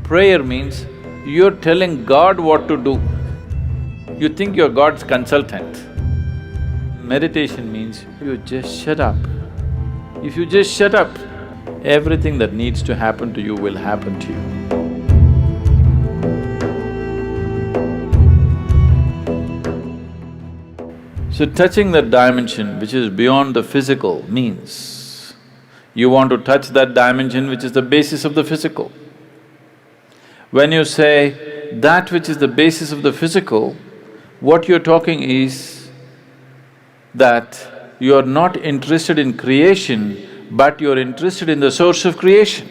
Prayer means you're telling God what to do. You think you're God's consultant. Meditation means you just shut up. If you just shut up, everything that needs to happen to you will happen to you. So touching that dimension which is beyond the physical means you want to touch that dimension which is the basis of the physical. When you say that which is the basis of the physical, what you're talking is that you're not interested in creation, but you're interested in the source of creation.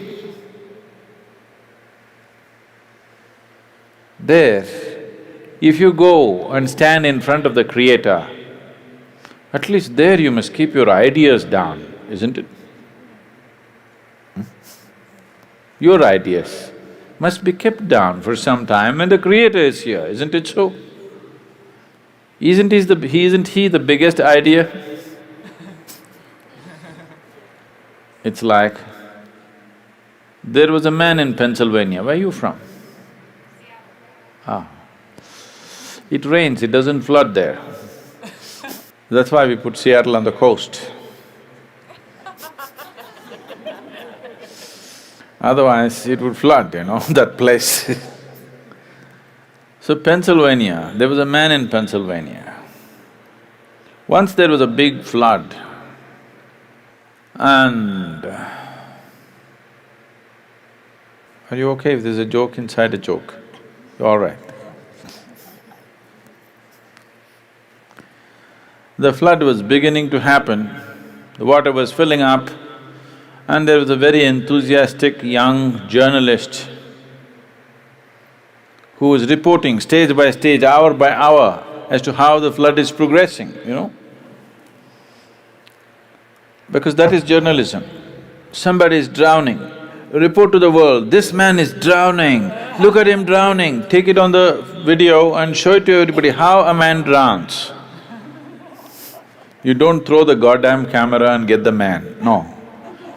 There, if you go and stand in front of the Creator, at least there you must keep your ideas down, isn't it? Your ideas must be kept down for some time when the Creator is here, isn't it so? Isn't he the biggest idea? It's like, there was a man in Pennsylvania, where are you from? Ah. It rains, it doesn't flood there. That's why we put Seattle on the coast. Otherwise, it would flood, that place. So Pennsylvania, there was a man in Pennsylvania. Once there was a big flood and… Are you okay if there's a joke inside a joke? You're all right. The flood was beginning to happen, the water was filling up, and there was a very enthusiastic young journalist who was reporting stage by stage, hour by hour as to how the flood is progressing, Because that is journalism. Somebody is drowning, report to the world, this man is drowning, look at him drowning, take it on the video and show it to everybody how a man drowns. You don't throw the goddamn camera and get the man, no.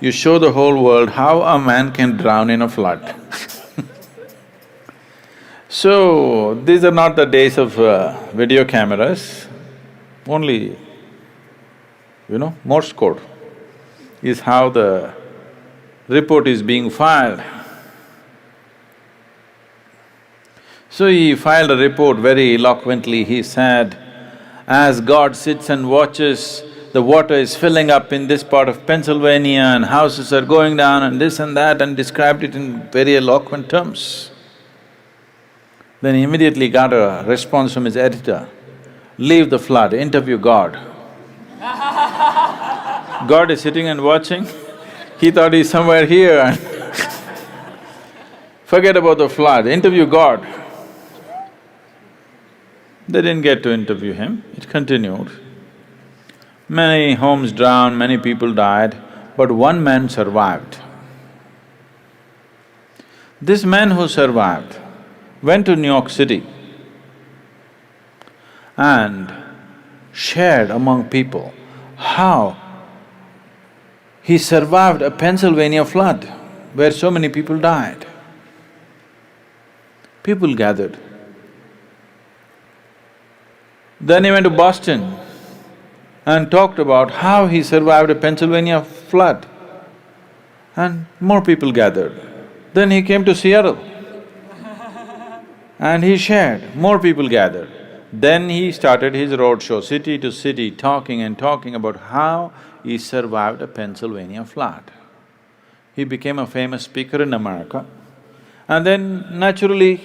You show the whole world how a man can drown in a flood. So, these are not the days of video cameras, only, Morse code is how the report is being filed. So he filed a report very eloquently, he said, as God sits and watches, the water is filling up in this part of Pennsylvania and houses are going down and this and that, and described it in very eloquent terms. Then he immediately got a response from his editor, leave the flood, interview God. God is sitting and watching, he thought he's somewhere here and forget about the flood, interview God. They didn't get to interview him, it continued. Many homes drowned, many people died, but one man survived. This man who survived went to New York City and shared among people how he survived a Pennsylvania flood where so many people died. People gathered. Then he went to Boston and talked about how he survived a Pennsylvania flood, and more people gathered. Then he came to Seattle and he shared, more people gathered. Then he started his roadshow, city to city, talking and talking about how he survived a Pennsylvania flood. He became a famous speaker in America, and then naturally,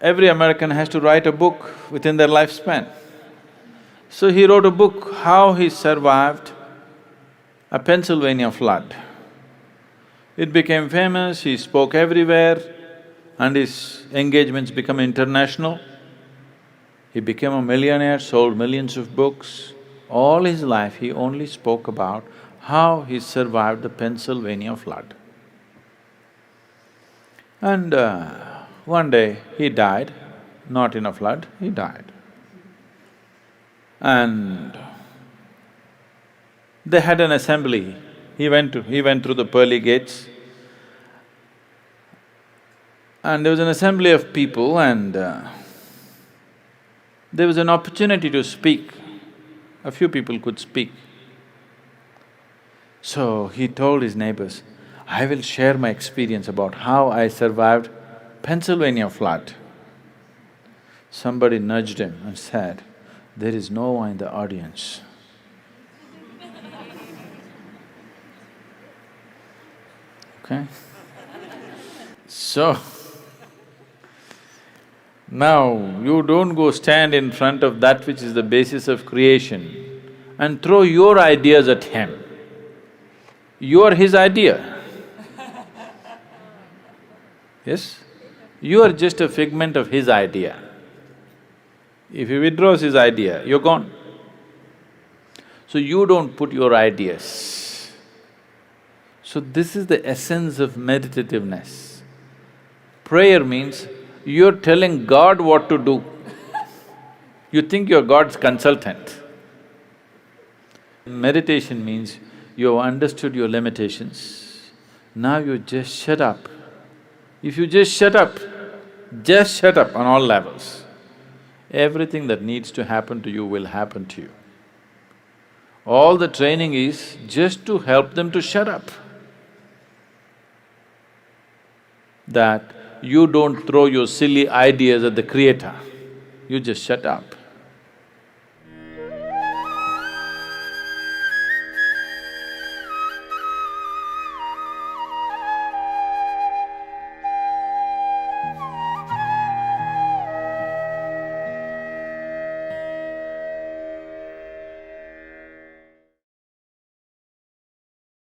every American has to write a book within their lifespan. So he wrote a book, how he survived a Pennsylvania flood. It became famous, he spoke everywhere, and his engagements became international. He became a millionaire, sold millions of books. All his life he only spoke about how he survived the Pennsylvania flood. And one day he died, not in a flood, he died. And they had an assembly. He went through the pearly gates And there was an assembly of people and there was an opportunity to speak. A few people could speak. So he told his neighbors, I will share my experience about how I survived Pennsylvania flood. Somebody nudged him and said, there is no one in the audience. Okay? So, now you don't go stand in front of that which is the basis of creation and throw your ideas at him. You are his idea. Yes? You are just a figment of his idea. If he withdraws his idea, you're gone. So you don't put your ideas. So this is the essence of meditativeness. Prayer means you're telling God what to do. You think you're God's consultant. Meditation means you have understood your limitations, now you just shut up. If you just shut up on all levels, everything that needs to happen to you will happen to you. All the training is just to help them to shut up. That you don't throw your silly ideas at the Creator, you just shut up.